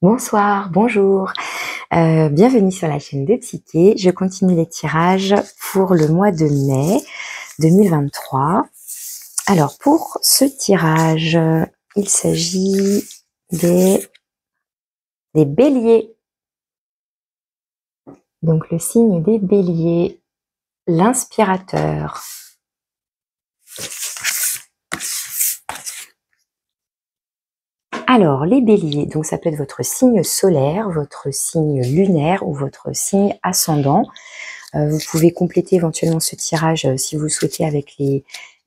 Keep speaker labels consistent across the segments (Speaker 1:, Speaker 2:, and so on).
Speaker 1: Bonsoir, bonjour, bienvenue sur la chaîne de Psyché. Je continue les tirages pour le mois de mai 2023. Alors pour ce tirage, il s'agit des béliers. Donc le signe des béliers, l'inspirateur. Alors, les béliers, donc ça peut être votre signe solaire, votre signe lunaire ou votre signe ascendant. Vous pouvez compléter éventuellement ce tirage si vous le souhaitez avec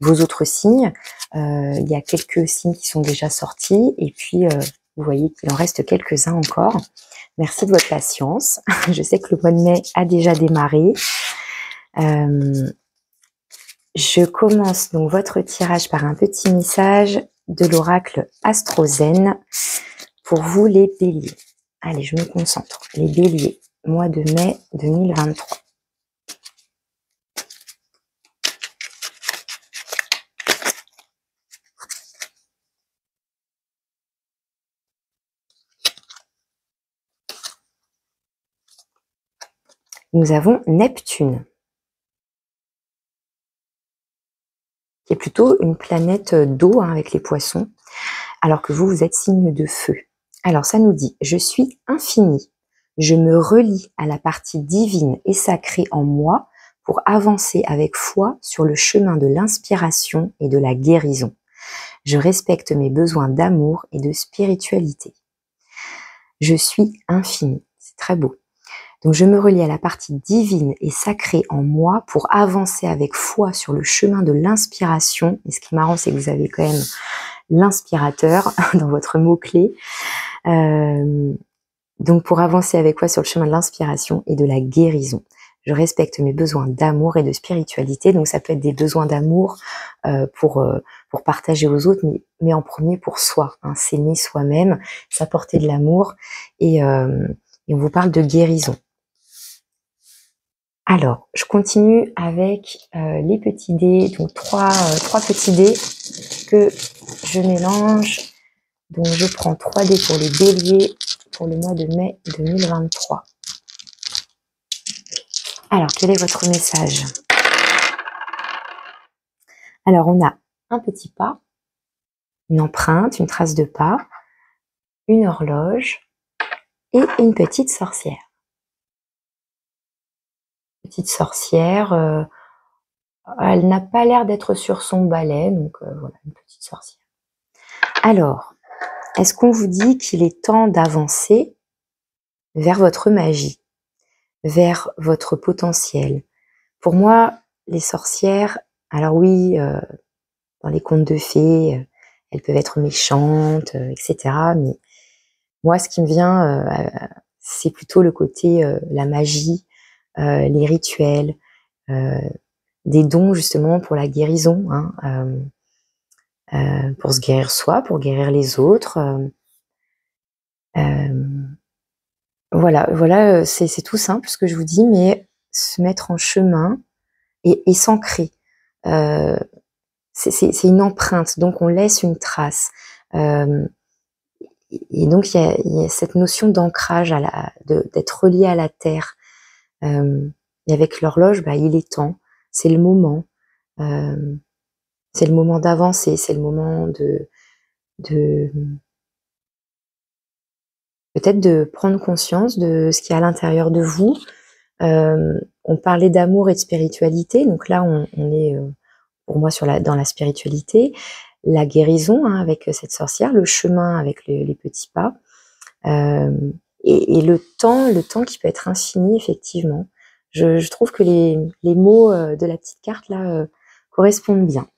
Speaker 1: vos autres signes. Il y a quelques signes qui sont déjà sortis et puis vous voyez qu'il en reste quelques-uns encore. Merci de votre patience. Je sais que le mois de mai a déjà démarré. Je commence donc votre tirage par un petit message de l'oracle Astrozen pour vous les béliers. Allez, je me concentre. Les béliers, mois de mai 2023. Nous avons Neptune, qui est plutôt une planète d'eau avec les poissons, alors que vous êtes signe de feu. Alors ça nous dit, je suis infini, je me relie à la partie divine et sacrée en moi pour avancer avec foi sur le chemin de l'inspiration et de la guérison. Je respecte mes besoins d'amour et de spiritualité. Je suis infini, c'est très beau. Donc je me relie à la partie divine et sacrée en moi pour avancer avec foi sur le chemin de l'inspiration. Et ce qui est marrant, c'est que vous avez quand même l'inspirateur dans votre mot-clé. Donc pour avancer avec foi sur le chemin de l'inspiration et de la guérison. Je respecte mes besoins d'amour et de spiritualité. Donc ça peut être des besoins d'amour pour partager aux autres, mais en premier pour soi. Hein, s'aimer soi-même, s'apporter de l'amour et on vous parle de guérison. Alors, je continue avec les petits dés, donc trois petits dés que je mélange. Donc, je prends 3 dés pour les béliers pour le mois de mai 2023. Alors, quel est votre message? Alors, on a un petit pas, une empreinte, une trace de pas, une horloge et une petite sorcière. Petite sorcière, elle n'a pas l'air d'être sur son balai, donc voilà, une petite sorcière. Alors, est-ce qu'on vous dit qu'il est temps d'avancer vers votre magie, vers votre potentiel? Pour moi, les sorcières, alors oui, dans les contes de fées, elles peuvent être méchantes, etc. Mais moi, ce qui me vient, c'est plutôt le côté la magie, les rituels, des dons justement pour la guérison, hein, pour se guérir soi, pour guérir les autres. Voilà, c'est tout simple ce que je vous dis, mais se mettre en chemin et s'ancrer. C'est une empreinte, donc on laisse une trace. Et donc il y a cette notion d'ancrage, d'être relié à la terre. Et avec l'horloge, il est temps, c'est le moment. C'est le moment d'avancer, c'est le moment de peut-être de prendre conscience de ce qu'il y a à l'intérieur de vous. On parlait d'amour et de spiritualité, donc là on est pour moi dans la spiritualité, la guérison avec cette sorcière, le chemin avec les petits pas, et le temps qui peut être infini effectivement. Je trouve que les mots de la petite carte là correspondent bien.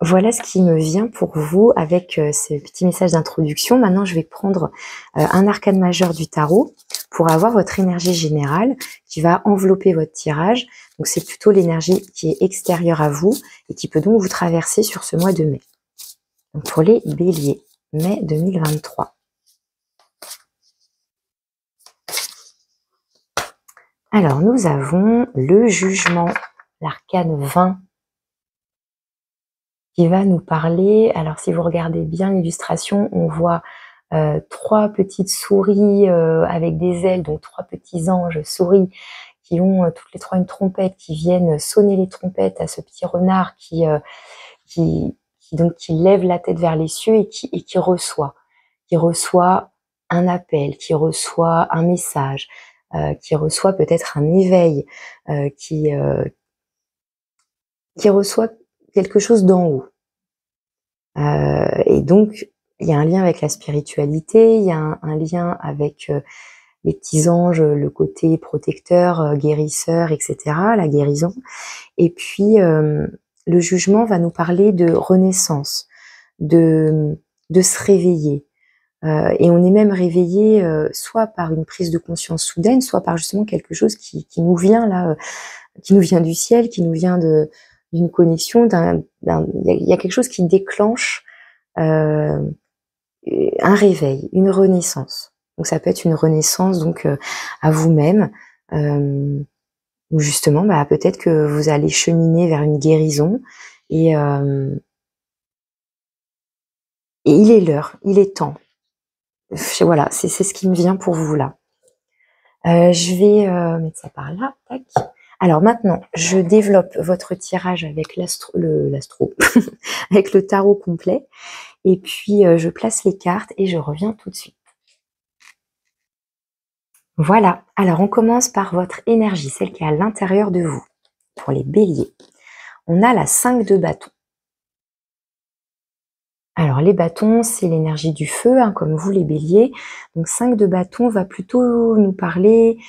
Speaker 1: Voilà ce qui me vient pour vous avec ce petit message d'introduction. Maintenant, je vais prendre un arcane majeur du tarot pour avoir votre énergie générale qui va envelopper votre tirage. Donc, c'est plutôt l'énergie qui est extérieure à vous et qui peut donc vous traverser sur ce mois de mai. Donc, pour les béliers, mai 2023. Alors, nous avons le jugement, l'arcane 20. Qui va nous parler, alors si vous regardez bien l'illustration, on voit 3 petites souris avec des ailes, donc 3 petits anges souris qui ont toutes les 3 une trompette, qui viennent sonner les trompettes à ce petit renard qui lève la tête vers les cieux et qui reçoit un appel, qui reçoit un message, qui reçoit peut-être un éveil, qui reçoit quelque chose d'en haut. Et donc, il y a un lien avec la spiritualité, il y a un lien avec les petits anges, le côté protecteur, guérisseur, etc., la guérison. Et puis, le jugement va nous parler de renaissance, de se réveiller. Et on est même réveillé soit par une prise de conscience soudaine, soit par justement quelque chose qui nous vient là, qui nous vient du ciel, qui nous vient d'une connexion, il y a quelque chose qui déclenche un réveil, une renaissance. Donc ça peut être une renaissance donc à vous-même, ou justement peut-être que vous allez cheminer vers une guérison et il est l'heure, il est temps. Voilà, c'est ce qui me vient pour vous là. Je vais mettre ça par là, tac. Alors maintenant, je développe votre tirage avec avec le tarot complet. Et puis, je place les cartes et je reviens tout de suite. Voilà. Alors, on commence par votre énergie, celle qui est à l'intérieur de vous. Pour les béliers, on a la 5 de bâton. Alors, les bâtons, c'est l'énergie du feu, hein, comme vous, les béliers. Donc, 5 de bâton va plutôt nous parler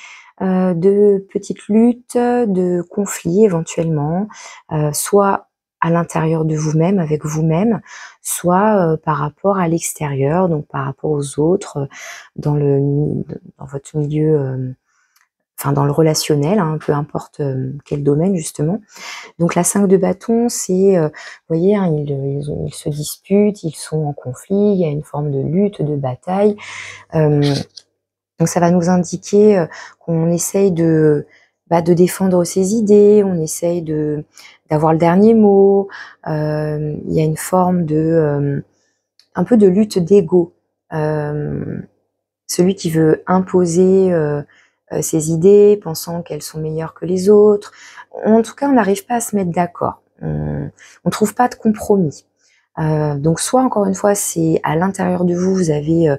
Speaker 1: de petites luttes, de conflits éventuellement, soit à l'intérieur de vous-même, avec vous-même, soit par rapport à l'extérieur, donc par rapport aux autres, dans votre milieu, enfin dans le relationnel, hein, peu importe quel domaine justement. Donc la 5 de bâton, c'est, vous voyez, hein, ils se disputent, ils sont en conflit, il y a une forme de lutte, de bataille. Donc ça va nous indiquer qu'on essaye de défendre ses idées, on essaye d'avoir le dernier mot. Il y a une forme de un peu de lutte d'ego. Celui qui veut imposer ses idées, pensant qu'elles sont meilleures que les autres. En tout cas, on n'arrive pas à se mettre d'accord. On trouve pas de compromis. Donc soit encore une fois, c'est à l'intérieur de vous, vous avez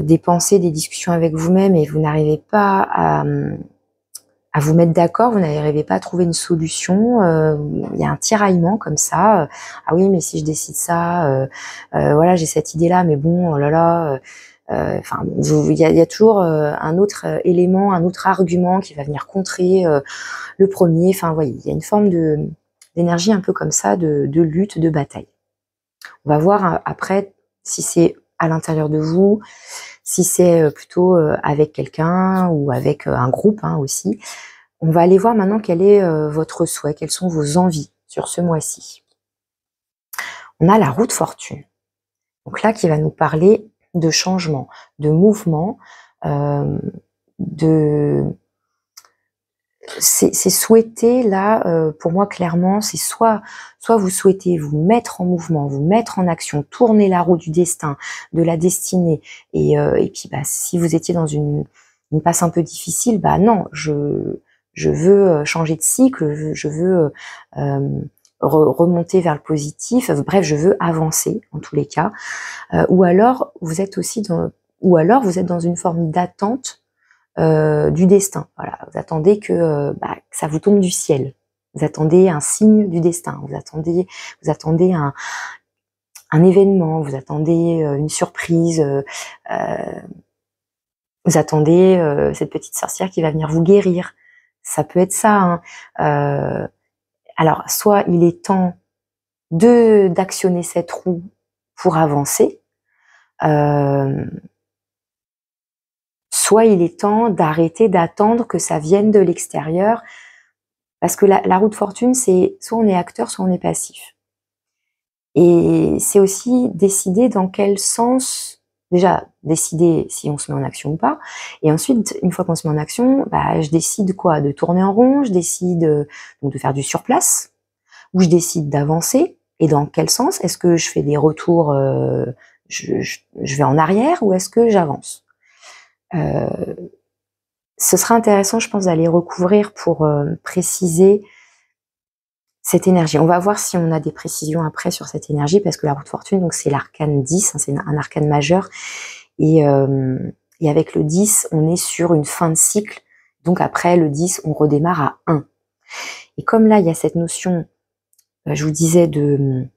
Speaker 1: des pensées, des discussions avec vous-même et vous n'arrivez pas à vous mettre d'accord, vous n'arrivez pas à trouver une solution, il y a un tiraillement comme ça, ah oui mais si je décide ça, voilà j'ai cette idée là mais bon oh là là, enfin il y a toujours un autre élément, un autre argument qui va venir contrer le premier, enfin vous voyez, il y a une forme d'énergie un peu comme ça, de lutte, de bataille. On va voir après si c'est à l'intérieur de vous, si c'est plutôt avec quelqu'un ou avec un groupe hein, aussi. On va aller voir maintenant quel est votre souhait, quelles sont vos envies sur ce mois-ci. On a la roue de fortune. Donc là, qui va nous parler de changement, de mouvement, c'est souhaiter là, pour moi clairement, c'est soit vous souhaitez vous mettre en mouvement, vous mettre en action, tourner la roue du destin, de la destinée, et puis si vous étiez dans une passe un peu difficile, non, je veux changer de cycle, je veux remonter vers le positif, bref, je veux avancer en tous les cas, ou alors vous êtes dans une forme d'attente du destin. Voilà, vous attendez que ça vous tombe du ciel. Vous attendez un signe du destin. Vous attendez un événement. Vous attendez une surprise. Vous attendez cette petite sorcière qui va venir vous guérir. Ça peut être ça. Hein. Alors, soit il est temps d'actionner cette roue pour avancer. Soit il est temps d'arrêter d'attendre que ça vienne de l'extérieur, parce que la roue de fortune, c'est soit on est acteur, soit on est passif. Et c'est aussi décider dans quel sens, déjà décider si on se met en action ou pas, et ensuite, une fois qu'on se met en action, je décide quoi? De tourner en rond, je décide donc de faire du surplace, ou je décide d'avancer, et dans quel sens? Est-ce que je fais des retours je vais en arrière ou est-ce que j'avance? Ce sera intéressant, je pense, d'aller recouvrir pour préciser cette énergie. On va voir si on a des précisions après sur cette énergie, parce que la roue de fortune, donc c'est l'arcane 10, hein, c'est un arcane majeur, et avec le 10, on est sur une fin de cycle, donc après le 10, on redémarre à 1. Et comme là, il y a cette notion, je vous disais, de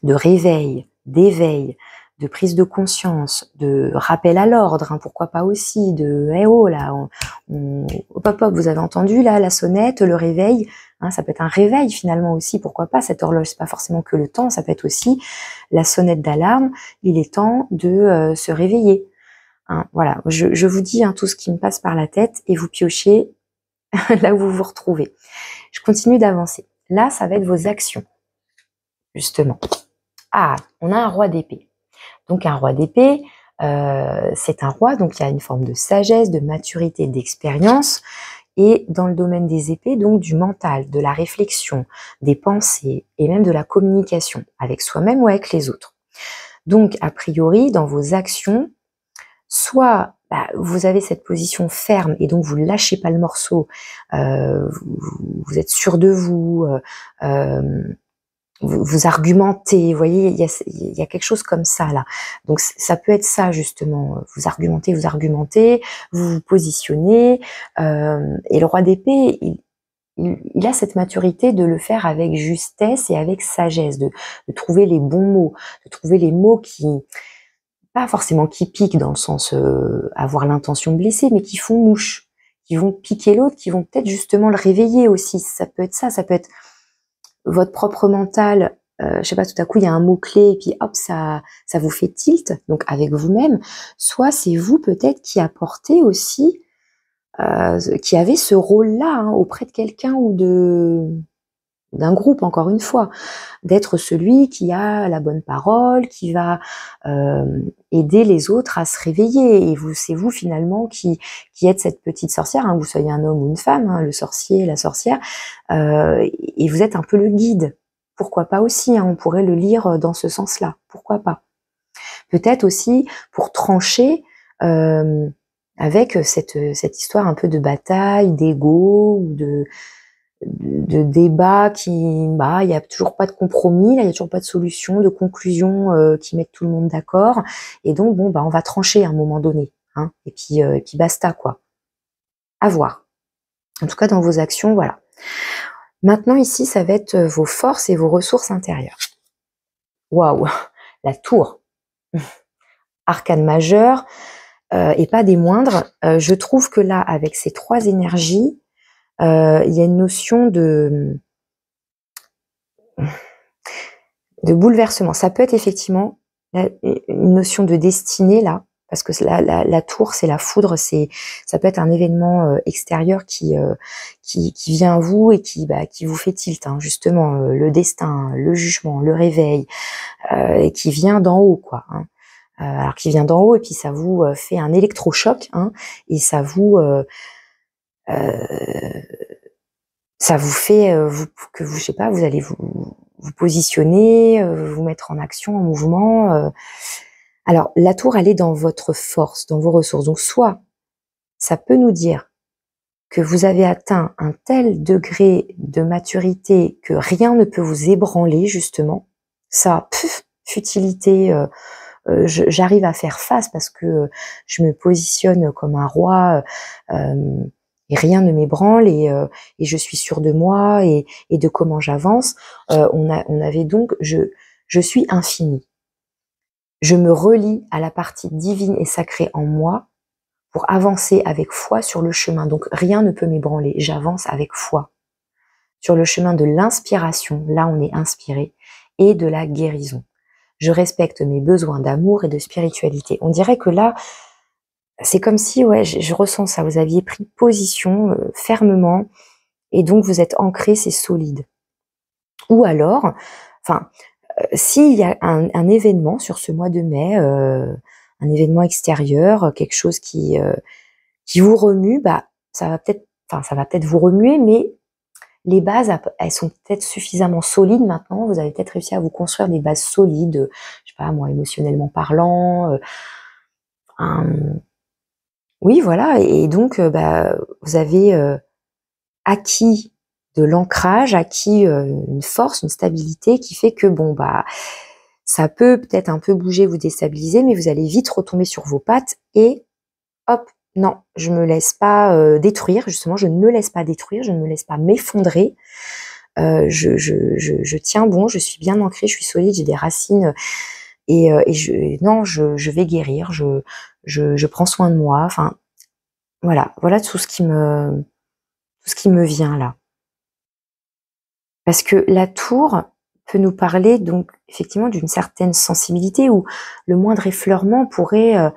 Speaker 1: réveil, d'éveil, de prise de conscience, de rappel à l'ordre, hein, pourquoi pas aussi, de eh oh là, hop hop hop, vous avez entendu là la sonnette, le réveil, hein, ça peut être un réveil finalement aussi, pourquoi pas, cette horloge, c'est pas forcément que le temps, ça peut être aussi la sonnette d'alarme, il est temps de se réveiller. Hein, voilà, je vous dis hein, tout ce qui me passe par la tête et vous piochez là où vous vous retrouvez. Je continue d'avancer. Là, ça va être vos actions, justement. Ah, on a un roi d'épée. Donc un roi d'épée, c'est un roi, donc il y a une forme de sagesse, de maturité, d'expérience, et dans le domaine des épées, donc du mental, de la réflexion, des pensées, et même de la communication, avec soi-même ou avec les autres. Donc a priori, dans vos actions, soit vous avez cette position ferme, et donc vous ne lâchez pas le morceau, vous êtes sûr de vous, vous argumentez, vous voyez, il y a quelque chose comme ça là. Donc ça peut être ça justement, vous argumentez, vous vous positionnez, et le roi d'épée, il a cette maturité de le faire avec justesse et avec sagesse, de trouver les bons mots, de trouver les mots qui, pas forcément qui piquent dans le sens avoir l'intention de blesser, mais qui font mouche, qui vont piquer l'autre, qui vont peut-être justement le réveiller aussi. Ça peut être ça peut être votre propre mental, je sais pas, tout à coup il y a un mot-clé et puis hop, ça vous fait tilt, donc avec vous-même, soit c'est vous peut-être qui apportez aussi, qui avez ce rôle-là hein, auprès de quelqu'un ou d'un groupe, encore une fois, d'être celui qui a la bonne parole, qui va aider les autres à se réveiller. Et c'est vous finalement qui êtes cette petite sorcière, hein, vous soyez un homme ou une femme, hein, le sorcier, la sorcière, et vous êtes un peu le guide. Pourquoi pas aussi, hein, on pourrait le lire dans ce sens-là, pourquoi pas. Peut-être aussi pour trancher avec cette histoire un peu de bataille, d'ego, ou de débat qui, il y a toujours pas de compromis, là, il y a toujours pas de solution, de conclusion qui mettent tout le monde d'accord, et donc bon, on va trancher à un moment donné, hein, et puis basta quoi. À voir. En tout cas dans vos actions, voilà. Maintenant ici, ça va être vos forces et vos ressources intérieures. Waouh, la tour, arcane majeur, et pas des moindres. Je trouve que là, avec ces trois énergies, il y a une notion de bouleversement. Ça peut être effectivement une notion de destinée là, parce que la tour, c'est la foudre, ça peut être un événement extérieur qui vient à vous et qui vous fait tilt, hein, justement, le destin, le jugement, le réveil, et qui vient d'en haut, quoi. Hein. Alors qui vient d'en haut et puis ça vous fait un électrochoc, hein, et ça vous fait que vous, je sais pas, vous allez vous positionner, vous mettre en action, en mouvement. Alors la tour, elle est dans votre force, dans vos ressources. Donc soit ça peut nous dire que vous avez atteint un tel degré de maturité que rien ne peut vous ébranler, justement. Ça, futilité. J'arrive à faire face parce que je me positionne comme un roi, et rien ne m'ébranle, et je suis sûre de moi et de comment j'avance. On avait donc je suis infinie. Je me relie à la partie divine et sacrée en moi pour avancer avec foi sur le chemin. Donc rien ne peut m'ébranler. J'avance avec foi sur le chemin de l'inspiration. Là, on est inspiré, et de la guérison. Je respecte mes besoins d'amour et de spiritualité. On dirait que là, c'est comme si, ouais, je ressens ça. Vous aviez pris position fermement, et donc vous êtes ancré, c'est solide. Ou alors, s'il y a un événement sur ce mois de mai, un événement extérieur, quelque chose qui vous remue, ça va peut-être vous remuer, mais les bases, elles sont peut-être suffisamment solides maintenant. Vous avez peut-être réussi à vous construire des bases solides, je sais pas moi, émotionnellement parlant. Oui, voilà. Et donc, vous avez acquis de l'ancrage, acquis une force, une stabilité qui fait que bon ça peut peut-être un peu bouger, vous déstabiliser, mais vous allez vite retomber sur vos pattes et hop, non, je me laisse pas détruire, justement, je ne me laisse pas détruire, je ne me laisse pas m'effondrer. Je tiens bon, je suis bien ancrée, je suis solide, j'ai des racines non, je vais guérir, je prends soin de moi. Enfin, voilà tout ce qui me vient là. Parce que la tour peut nous parler donc effectivement d'une certaine sensibilité où le moindre effleurement pourrait,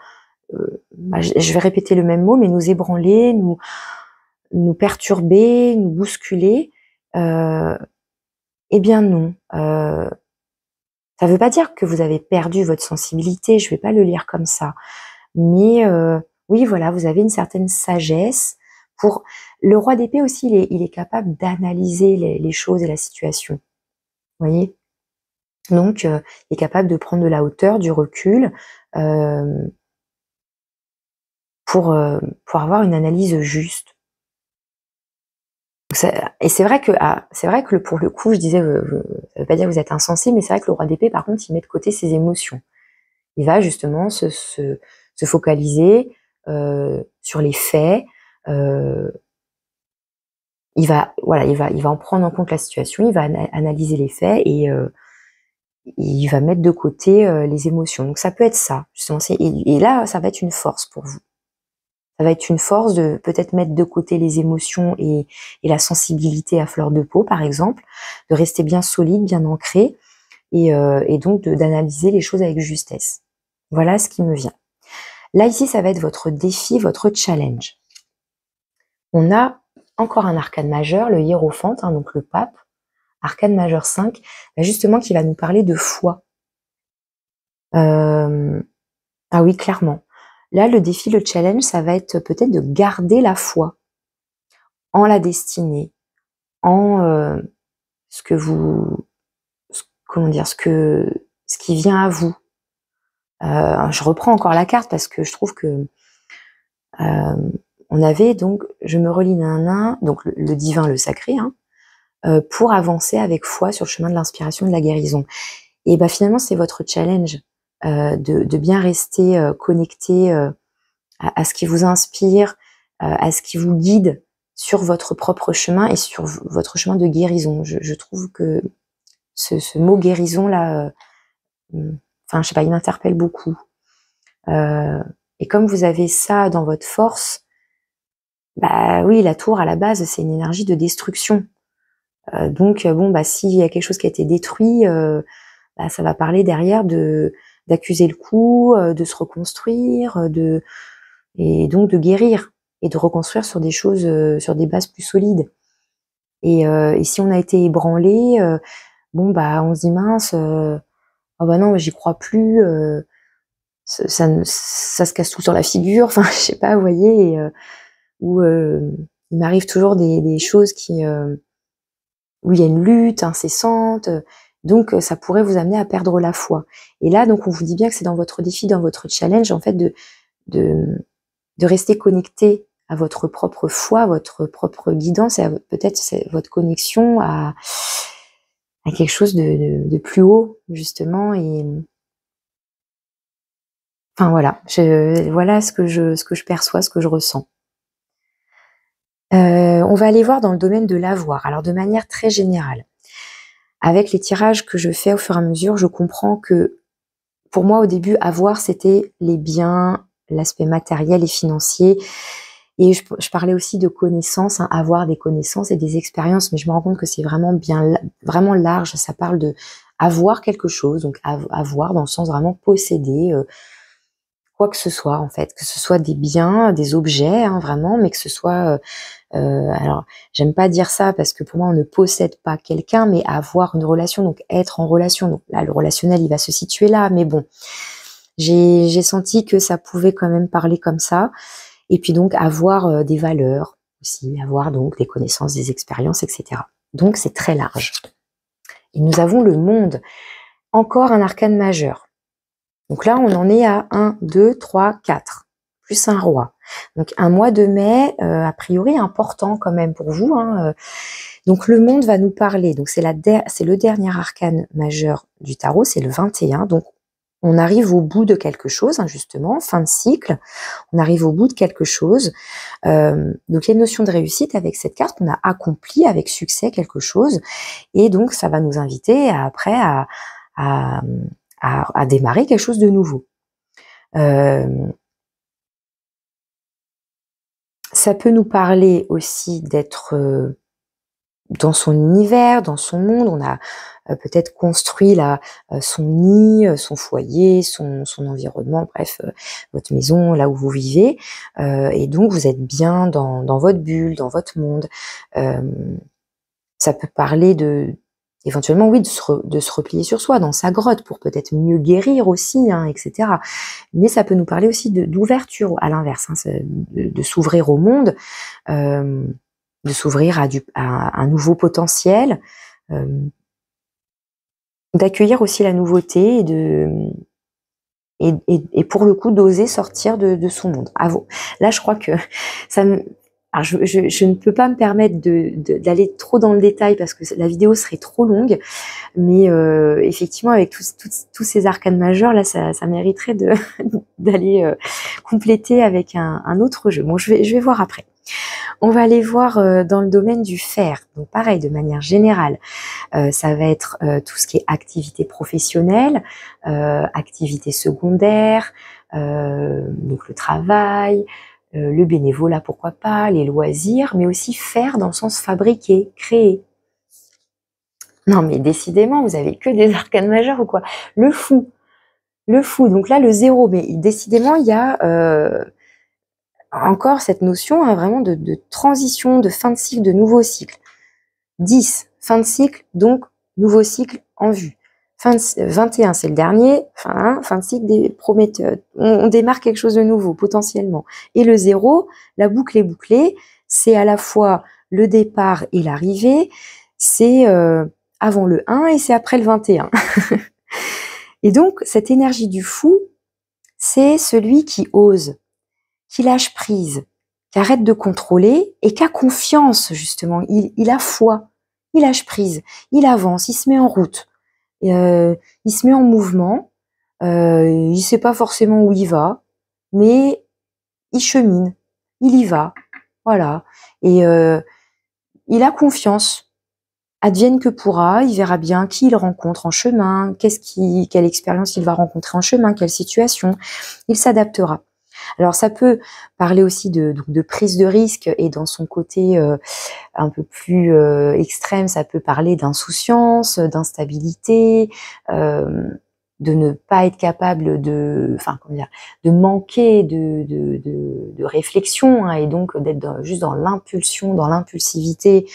Speaker 1: je vais répéter le même mot, mais nous ébranler, nous perturber, nous bousculer. Eh bien non. Ça ne veut pas dire que vous avez perdu votre sensibilité, je ne vais pas le lire comme ça. Mais oui, voilà, vous avez une certaine sagesse. Le roi d'épée aussi, il est capable d'analyser les choses et la situation. Vous voyez? Donc, il est capable de prendre de la hauteur, du recul, pour avoir une analyse juste. Et c'est vrai que pour le coup, je disais, ça veut pas dire que vous êtes insensible, mais c'est vrai que le roi d'épée, par contre, il met de côté ses émotions. Il va justement se focaliser sur les faits. Il va en prendre en compte la situation, il va analyser les faits et il va mettre de côté les émotions. Donc ça peut être ça, justement. Et là, ça va être une force pour vous. Ça va être une force de peut-être mettre de côté les émotions et la sensibilité à fleur de peau, par exemple, de rester bien solide, bien ancré, et donc d'analyser les choses avec justesse. Voilà ce qui me vient. Là, ici, ça va être votre défi, votre challenge. On a encore un arcane majeur, le hiérophante, donc le pape, arcane majeur 5, justement qui va nous parler de foi. Ah oui, clairement. Là, le défi, le challenge, ça va être peut-être de garder la foi en la destinée, en ce que vous, ce qui vient à vous. Je reprends encore la carte parce que je trouve que on avait donc, je me relie donc le divin, le sacré, pour avancer avec foi sur le chemin de l'inspiration et de la guérison. Et finalement, c'est votre challenge de bien rester connecté à ce qui vous inspire, à ce qui vous guide sur votre propre chemin et sur votre chemin de guérison. Je trouve que ce mot guérison là, je sais pas, il m'interpelle beaucoup. Et comme vous avez ça dans votre force, oui, la tour à la base c'est une énergie de destruction. Donc s'il y a quelque chose qui a été détruit, ça va parler derrière d'accuser le coup, de se reconstruire, et donc de guérir et de reconstruire sur des choses, sur des bases plus solides. Et si on a été ébranlé, on se dit mince, oh non, j'y crois plus, ça se casse tout sur la figure. Enfin, je sais pas, vous voyez, il m'arrive toujours des choses où il y a une lutte incessante. Donc, ça pourrait vous amener à perdre la foi. Et là, donc, on vous dit bien que c'est dans votre défi, dans votre challenge, en fait, de rester connecté à votre propre foi, à votre propre guidance, et peut-être votre connexion à quelque chose de plus haut, justement. Et enfin, voilà ce que je perçois, ce que je ressens. On va aller voir dans le domaine de l'avoir. Alors, de manière très générale, avec les tirages que je fais au fur et à mesure, je comprends que pour moi, au début, avoir, c'était les biens, l'aspect matériel et financier. Et je parlais aussi de connaissances, avoir des connaissances et des expériences, mais je me rends compte que c'est vraiment large. Ça parle de avoir quelque chose, donc avoir dans le sens vraiment posséder quoi que ce soit, en fait, que ce soit des biens, des objets, vraiment, mais que ce soit alors, j'aime pas dire ça parce que pour moi, on ne possède pas quelqu'un, mais avoir une relation, donc être en relation. Donc là, le relationnel, il va se situer là, mais bon, j'ai senti que ça pouvait quand même parler comme ça. Et puis donc, avoir des valeurs, aussi avoir donc des connaissances, des expériences, etc. Donc c'est très large. Et nous avons le monde, encore un arcane majeur. Donc là, on en est à 1, 2, 3, 4, plus un roi. Donc un mois de mai, a priori important quand même pour vous. Hein. Donc le monde va nous parler. Donc c'est le dernier arcane majeur du tarot, c'est le 21. Donc on arrive au bout de quelque chose, hein, justement, fin de cycle. On arrive au bout de quelque chose. Donc il y a une notion de réussite avec cette carte. On a accompli avec succès quelque chose. Et donc ça va nous inviter après à démarrer quelque chose de nouveau. Ça peut nous parler aussi d'être dans son univers, dans son monde. On a peut-être construit son nid, son foyer, son environnement, bref, votre maison, là où vous vivez. Et donc, vous êtes bien dans votre bulle, dans votre monde. Ça peut parler éventuellement, oui, de se replier sur soi, dans sa grotte, pour peut-être mieux guérir aussi, hein, etc. Mais ça peut nous parler aussi d'ouverture, à l'inverse, hein, de s'ouvrir au monde, de s'ouvrir à un nouveau potentiel, d'accueillir aussi la nouveauté et pour le coup d'oser sortir de son monde. Là, je crois que ça me... Alors je ne peux pas me permettre d'aller trop dans le détail parce que la vidéo serait trop longue, mais effectivement avec tous ces arcanes majeurs là, ça mériterait d'aller compléter avec un autre jeu. Bon, je vais voir après. On va aller voir dans le domaine du fer. Donc pareil, de manière générale, ça va être tout ce qui est activité professionnelle, activité secondaire, donc le travail, le bénévolat, pourquoi pas, les loisirs, mais aussi faire dans le sens fabriquer, créer. Non mais décidément, vous avez que des arcanes majeurs ou quoi? Le fou. Donc là, le 0, mais décidément, il y a encore cette notion hein, vraiment de transition, de fin de cycle, de nouveau cycle. 10, fin de cycle, donc nouveau cycle en vue. 21, c'est le dernier, fin de cycle des prometteurs. On démarre quelque chose de nouveau, potentiellement. Et le 0, la boucle est bouclée, c'est à la fois le départ et l'arrivée, c'est avant le 1 et c'est après le 21. Et donc, cette énergie du fou, c'est celui qui ose, qui lâche prise, qui arrête de contrôler et qui a confiance, justement. Il a foi, il lâche prise, il avance, il se met en route. Il se met en mouvement, il sait pas forcément où il va, mais il chemine, il y va, voilà. Et il a confiance. Advienne que pourra, il verra bien qui il rencontre en chemin, quelle expérience il va rencontrer en chemin, quelle situation, il s'adaptera. Alors ça peut parler aussi de prise de risque et dans son côté un peu plus extrême, ça peut parler d'insouciance, d'instabilité, de ne pas être capable de manquer de réflexion hein, et donc d'être juste dans l'impulsion, dans l'impulsivité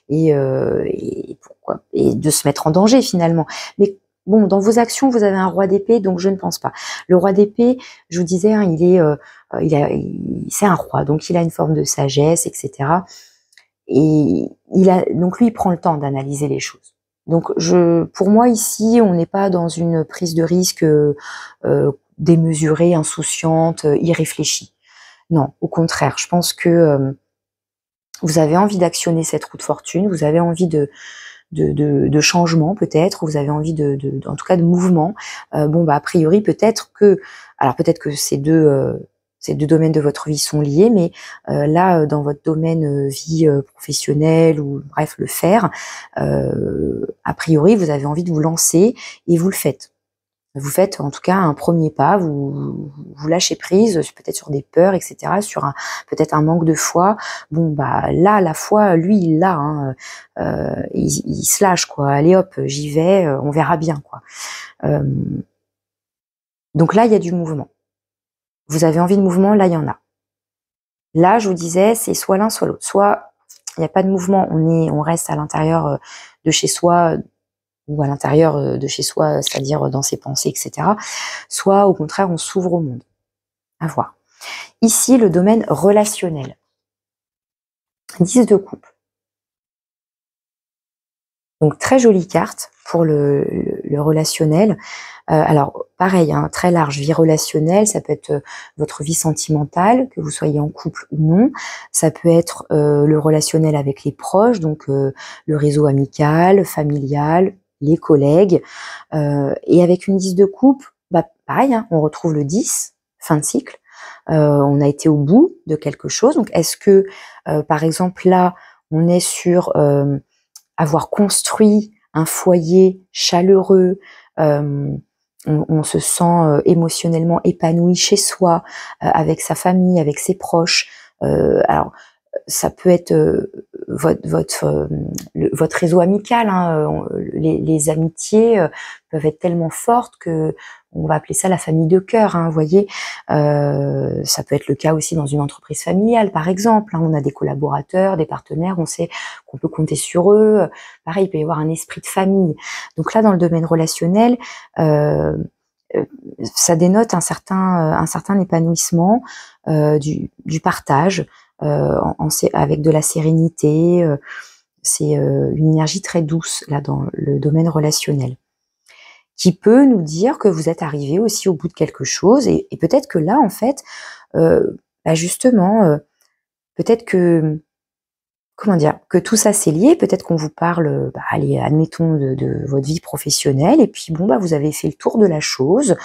Speaker 1: et de se mettre en danger finalement. Mais bon, dans vos actions, vous avez un roi d'épée, donc je ne pense pas. Le roi d'épée, je vous disais, hein, c'est un roi, donc il a une forme de sagesse, etc. Et donc lui, il prend le temps d'analyser les choses. Donc pour moi ici, on n'est pas dans une prise de risque démesurée, insouciante, irréfléchie. Non, au contraire, je pense que vous avez envie d'actionner cette roue de fortune, vous avez envie de changement peut-être, vous avez envie en tout cas de mouvement. A priori peut-être que ces deux domaines de votre vie sont liés, mais là dans votre domaine vie professionnelle ou bref le faire, a priori vous avez envie de vous lancer et vous le faites. Vous faites en tout cas un premier pas, vous lâchez prise, peut-être sur des peurs, etc., sur peut-être un manque de foi. Là, la foi, lui, il l'a, hein, il se lâche, quoi. Allez hop, j'y vais, on verra bien, quoi. Donc là, il y a du mouvement. Vous avez envie de mouvement, là, il y en a. Là, je vous disais, c'est soit l'un, soit l'autre. Soit il n'y a pas de mouvement, on reste à l'intérieur de chez soi, ou à l'intérieur de chez soi, c'est-à-dire dans ses pensées, etc. Soit, au contraire, on s'ouvre au monde. À voir. Ici, le domaine relationnel. 10 de coupe. Donc très jolie carte pour le relationnel. Alors pareil, hein, très large, vie relationnelle, ça peut être votre vie sentimentale, que vous soyez en couple ou non. Ça peut être le relationnel avec les proches, donc le réseau amical, familial, les collègues. Et avec une 10 de coupe, bah, pareil, hein, on retrouve le 10, fin de cycle. On a été au bout de quelque chose. Donc est-ce que, par exemple, là, on est sur avoir construit un foyer chaleureux, on se sent émotionnellement épanoui chez soi, avec sa famille, avec ses proches. Alors, ça peut être votre réseau amical, hein, les amitiés peuvent être tellement fortes que on va appeler ça la famille de cœur, hein, vous voyez. Ça peut être le cas aussi dans une entreprise familiale, par exemple, hein, on a des collaborateurs, des partenaires, on sait qu'on peut compter sur eux. Pareil, il peut y avoir un esprit de famille. Donc là, dans le domaine relationnel, ça dénote un certain épanouissement, du partage, avec de la sérénité. C'est une énergie très douce là dans le domaine relationnel, qui peut nous dire que vous êtes arrivé aussi au bout de quelque chose, et peut-être que là en fait, justement, peut-être que, comment dire, que tout ça c'est lié. Peut-être qu'on vous parle, allez, admettons de votre vie professionnelle, et puis bon, vous avez fait le tour de la chose.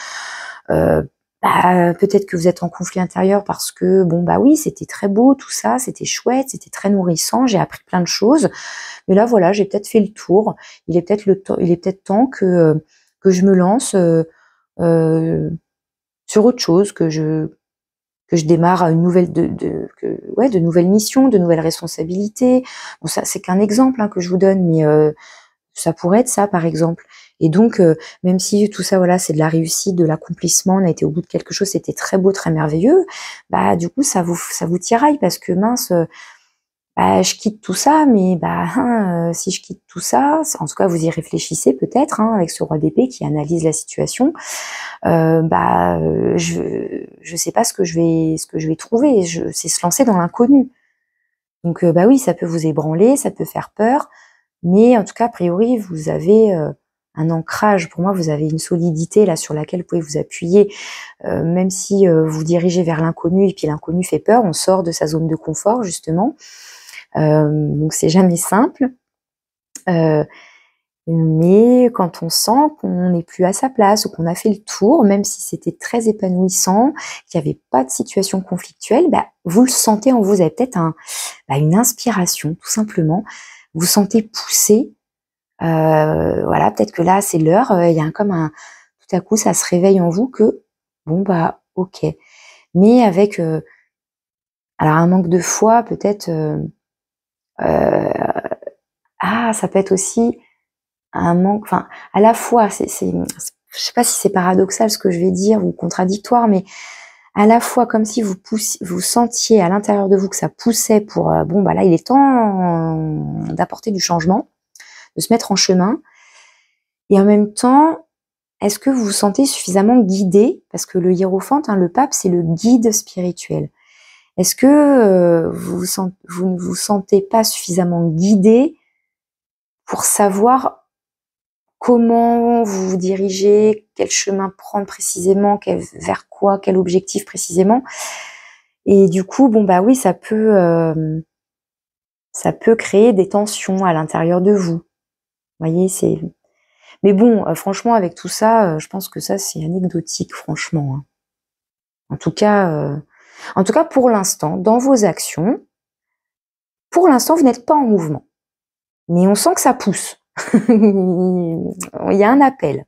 Speaker 1: Peut-être que vous êtes en conflit intérieur parce que bon, oui, c'était très beau tout ça, c'était chouette, c'était très nourrissant, j'ai appris plein de choses, mais là voilà, j'ai peut-être fait le tour. Il est peut-être temps que je me lance sur autre chose, que je démarre une nouvelle de nouvelles missions, de nouvelles responsabilités. Bon, ça c'est qu'un exemple, hein, que je vous donne, mais ça pourrait être ça, par exemple. Et donc, même si tout ça, voilà, c'est de la réussite, de l'accomplissement, on a été au bout de quelque chose, c'était très beau, très merveilleux, du coup, ça vous tiraille, parce que mince, je quitte tout ça, mais si je quitte tout ça, en tout cas, vous y réfléchissez peut-être, hein, avec ce roi d'épée qui analyse la situation. Je sais pas ce que je vais trouver. C'est se lancer dans l'inconnu. Donc, oui, ça peut vous ébranler, ça peut faire peur. Mais en tout cas, a priori, vous avez un ancrage. Pour moi, vous avez une solidité là sur laquelle vous pouvez vous appuyer, même si vous dirigez vers l'inconnu et puis l'inconnu fait peur. On sort de sa zone de confort, justement. Donc c'est jamais simple. Mais quand on sent qu'on n'est plus à sa place ou qu'on a fait le tour, même si c'était très épanouissant, qu'il n'y avait pas de situation conflictuelle, vous le sentez en vous. Vous avez peut-être une inspiration, tout simplement. Vous sentez pousser. Voilà, peut-être que là, c'est l'heure. Il y a tout à coup, ça se réveille en vous que, bon, ok. Mais avec, alors un manque de foi, peut-être, ça peut être aussi un manque, enfin, à la fois, je sais pas si c'est paradoxal ce que je vais dire ou contradictoire, mais à la fois comme si vous sentiez à l'intérieur de vous que ça poussait pour, là, il est temps d'apporter du changement, de se mettre en chemin. Et en même temps, est-ce que vous vous sentez suffisamment guidé? Parce que le hiérophante, hein, le pape, c'est le guide spirituel. Est-ce que vous ne vous sentez pas suffisamment guidé pour savoir comment vous vous dirigez, quel chemin prendre précisément, vers quoi, quel objectif précisément? Et du coup, oui, ça peut créer des tensions à l'intérieur de vous. Vous voyez, mais bon, franchement, avec tout ça, je pense que ça, c'est anecdotique, franchement, hein. En tout cas, pour l'instant, dans vos actions, pour l'instant, vous n'êtes pas en mouvement. Mais on sent que ça pousse. Il y a un appel.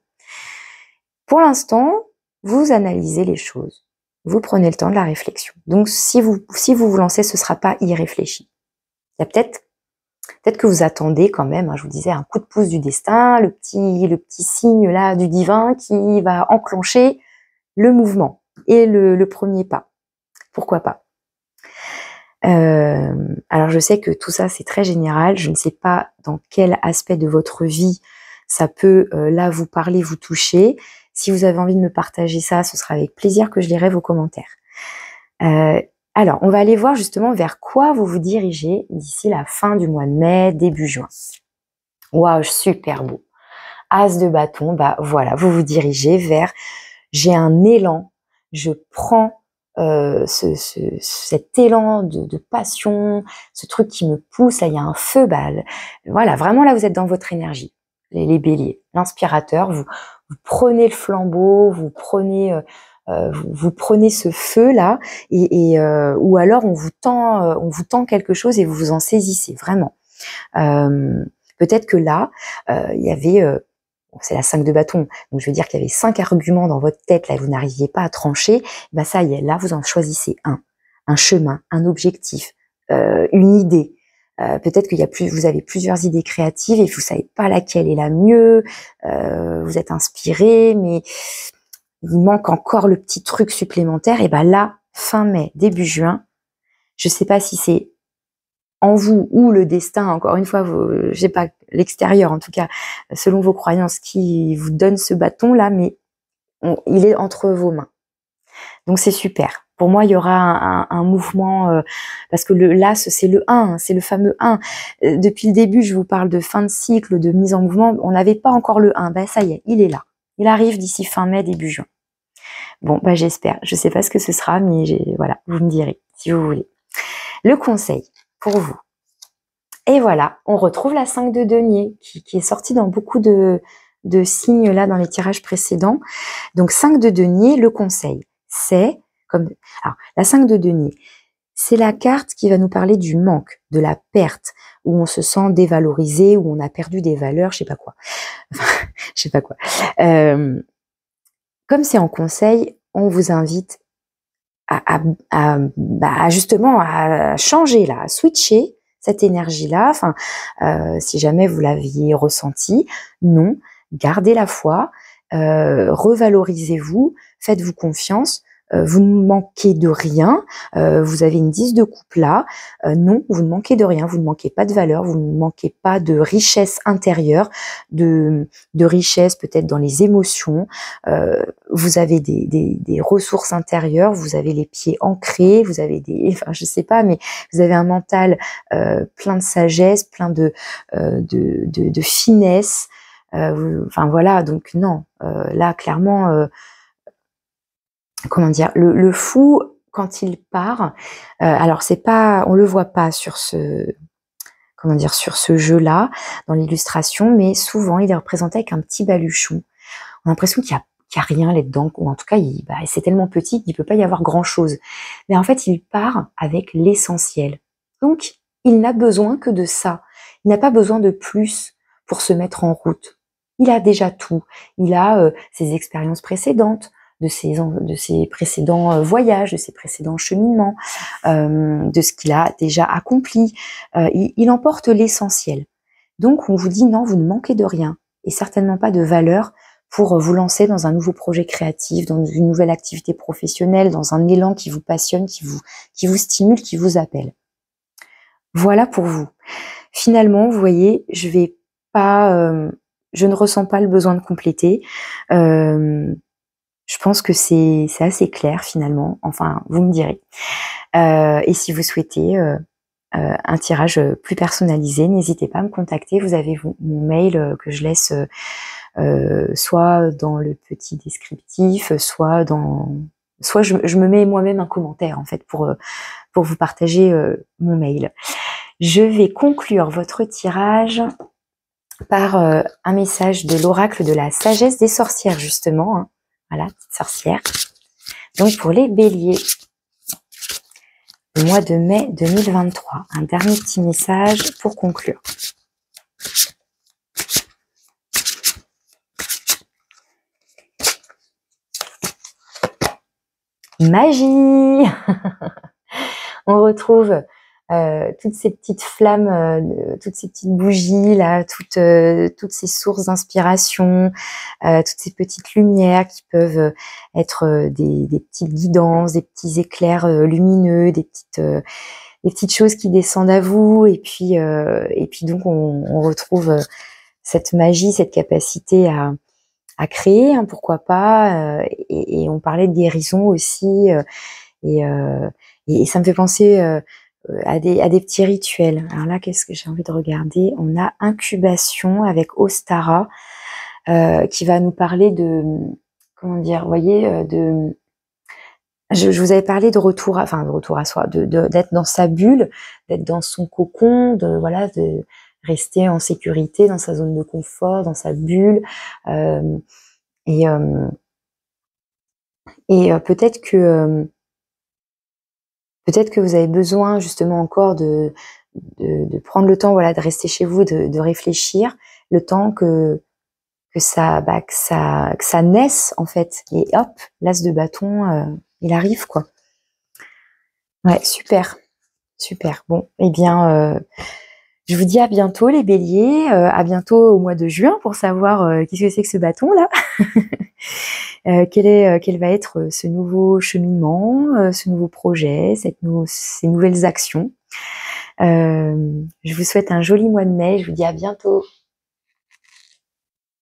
Speaker 1: Pour l'instant, vous analysez les choses. Vous prenez le temps de la réflexion. Donc, si vous vous lancez, ce ne sera pas irréfléchi. Il y a peut-être que vous attendez quand même, hein, je vous disais, un coup de pouce du destin, le petit signe là du divin qui va enclencher le mouvement et le premier pas. Pourquoi pas? Alors je sais que tout ça c'est très général, je ne sais pas dans quel aspect de votre vie ça peut là vous parler, vous toucher. Si vous avez envie de me partager ça, ce sera avec plaisir que je lirai vos commentaires. Alors, on va aller voir justement vers quoi vous vous dirigez d'ici la fin du mois de mai, début juin. Waouh, super beau. As de bâton, bah voilà, vous vous dirigez vers, j'ai un élan, je prends cet élan de passion, ce truc qui me pousse, là il y a un feu, bah voilà, vraiment là vous êtes dans votre énergie, les béliers, l'inspirateur, vous prenez le flambeau, vous prenez vous prenez ce feu là, ou alors on vous tend quelque chose et vous vous en saisissez vraiment. Peut-être que là, il y avait, c'est la 5 de bâton, donc je veux dire qu'il y avait 5 arguments dans votre tête, là, et vous n'arriviez pas à trancher, bah ça y est, là, vous en choisissez un chemin, un objectif, une idée. Peut-être vous avez plusieurs idées créatives et vous savez pas laquelle est la mieux, vous êtes inspiré, mais il manque encore le petit truc supplémentaire, et ben là, fin mai, début juin, je sais pas si c'est en vous ou le destin, encore une fois, je sais pas, l'extérieur en tout cas, selon vos croyances, qui vous donne ce bâton là, mais il est entre vos mains. Donc c'est super. Pour moi, il y aura un mouvement, parce que l'as, c'est le 1, c'est le fameux 1. Depuis le début, je vous parle de fin de cycle, de mise en mouvement. On n'avait pas encore le 1. Ben ça y est, il est là. Il arrive d'ici fin mai, début juin. Bon, bah j'espère. Je sais pas ce que ce sera, mais voilà, vous me direz si vous voulez. Le conseil pour vous. Et voilà, on retrouve la 5 de denier qui est sortie dans beaucoup de signes là dans les tirages précédents. Donc 5 de denier, le conseil, c'est alors la 5 de denier, c'est la carte qui va nous parler du manque, de la perte, où on se sent dévalorisé, où on a perdu des valeurs, je sais pas quoi. Je sais pas quoi. Comme c'est en conseil, on vous invite justement à changer là, à switcher cette énergie-là. Enfin, si jamais vous l'aviez ressenti, non, gardez la foi, revalorisez-vous, faites-vous confiance. Vous ne manquez de rien, vous avez une 10 de coupe là, non, vous ne manquez de rien, vous ne manquez pas de valeur, vous ne manquez pas de richesse intérieure, de richesse peut-être dans les émotions, vous avez des ressources intérieures, vous avez les pieds ancrés, vous avez enfin je sais pas, mais vous avez un mental plein de sagesse, plein de finesse, enfin voilà, donc non, là clairement, comment dire, le fou quand il part, alors c'est pas, on le voit pas sur ce, comment dire, sur ce jeu-là dans l'illustration, mais souvent il est représenté avec un petit baluchon. On a l'impression qu'il y a rien là-dedans, ou en tout cas c'est tellement petit qu'il peut pas y avoir grand-chose. Mais en fait il part avec l'essentiel. Donc il n'a besoin que de ça. Il n'a pas besoin de plus pour se mettre en route. Il a déjà tout. Il a ses expériences précédentes, de ses précédents voyages, de ses précédents cheminements, de ce qu'il a déjà accompli. Il emporte l'essentiel. Donc on vous dit non, vous ne manquez de rien, et certainement pas de valeur pour vous lancer dans un nouveau projet créatif, dans une nouvelle activité professionnelle, dans un élan qui vous passionne, qui vous stimule, qui vous appelle. Voilà pour vous. Finalement, vous voyez, je ne ressens pas le besoin de compléter. Je pense que c'est assez clair finalement. Enfin, vous me direz. Et si vous souhaitez un tirage plus personnalisé, n'hésitez pas à me contacter. Vous avez mon mail que je laisse soit dans le petit descriptif, soit je me mets moi-même un commentaire en fait pour vous partager mon mail. Je vais conclure votre tirage par un message de l'oracle de la sagesse des sorcières justement. Hein. Voilà, petite sorcière. Donc pour les béliers, le mois de mai 2023, un dernier petit message pour conclure. Magie. On retrouve toutes ces petites flammes, toutes ces petites bougies là, toutes ces sources d'inspiration, toutes ces petites lumières qui peuvent être des petites guidances, des petits éclairs lumineux, des petites choses qui descendent à vous, et puis donc on retrouve cette magie, cette capacité à créer, hein, pourquoi pas, et on parlait de guérison aussi, Et ça me fait penser à des petits rituels. Alors là, qu'est-ce que j'ai envie de regarder? On a incubation avec Ostara, qui va nous parler de, comment dire, vous voyez, je vous avais parlé de retour à soi, d'être dans sa bulle, d'être dans son cocon, de rester en sécurité dans sa zone de confort, dans sa bulle, euh, et, euh, peut-être que vous avez besoin justement encore de prendre le temps, voilà, de rester chez vous, de réfléchir, le temps que ça naisse en fait, et hop, l'as de bâton, il arrive quoi. Ouais, super, super. Bon, eh bien, je vous dis à bientôt les béliers, à bientôt au mois de juin pour savoir qu'est-ce que c'est que ce bâton là. Quel va être ce nouveau cheminement, ce nouveau projet, ces nouvelles actions. Je vous souhaite un joli mois de mai, je vous dis à bientôt.